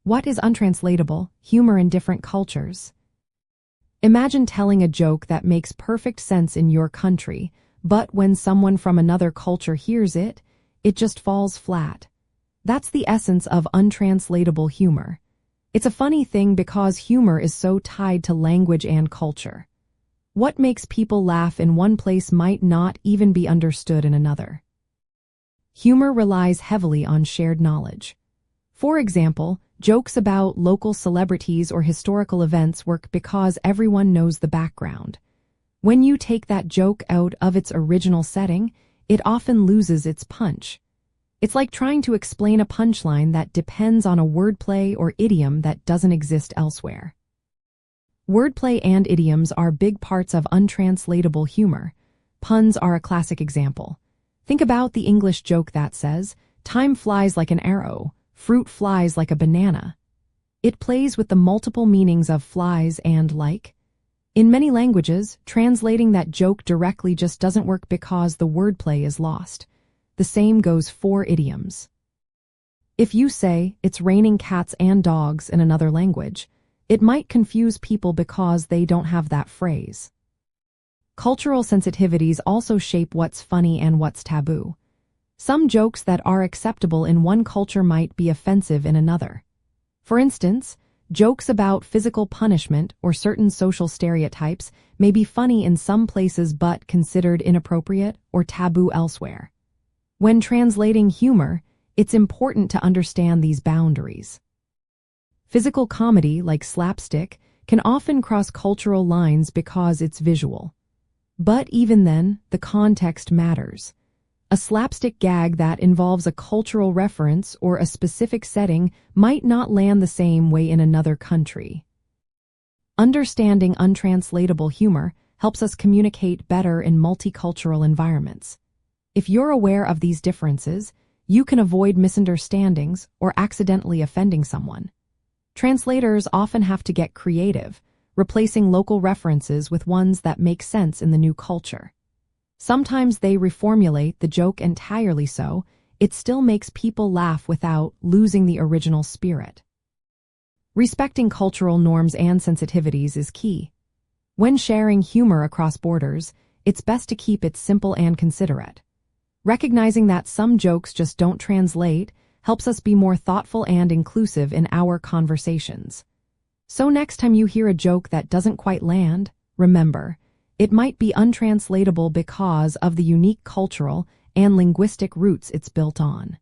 What is untranslatable? Humor in different cultures. Imagine telling a joke that makes perfect sense in your country, but when someone from another culture hears it, it just falls flat. That's the essence of untranslatable humor. It's a funny thing because humor is so tied to language and culture. What makes people laugh in one place might not even be understood in another. Humor relies heavily on shared knowledge. For example, jokes about local celebrities or historical events work because everyone knows the background. When you take that joke out of its original setting, it often loses its punch. It's like trying to explain a punchline that depends on a wordplay or idiom that doesn't exist elsewhere. Wordplay and idioms are big parts of untranslatable humor. Puns are a classic example. Think about the English joke that says, "Time flies like an arrow, fruit flies like a banana." It plays with the multiple meanings of flies and like. In many languages, translating that joke directly just doesn't work because the wordplay is lost. The same goes for idioms. If you say, "It's raining cats and dogs" in another language, it might confuse people because they don't have that phrase. Cultural sensitivities also shape what's funny and what's taboo. Some jokes that are acceptable in one culture might be offensive in another. For instance, jokes about physical punishment or certain social stereotypes may be funny in some places but considered inappropriate or taboo elsewhere. When translating humor, it's important to understand these boundaries. Physical comedy, like slapstick, can often cross cultural lines because it's visual. But even then, the context matters. A slapstick gag that involves a cultural reference or a specific setting might not land the same way in another country. Understanding untranslatable humor helps us communicate better in multicultural environments. If you're aware of these differences, you can avoid misunderstandings or accidentally offending someone. Translators often have to get creative, replacing local references with ones that make sense in the new culture. Sometimes they reformulate the joke entirely so it still makes people laugh without losing the original spirit. Respecting cultural norms and sensitivities is key. When sharing humor across borders, it's best to keep it simple and considerate. Recognizing that some jokes just don't translate helps us be more thoughtful and inclusive in our conversations. So next time you hear a joke that doesn't quite land, remember, it might be untranslatable because of the unique cultural and linguistic roots it's built on.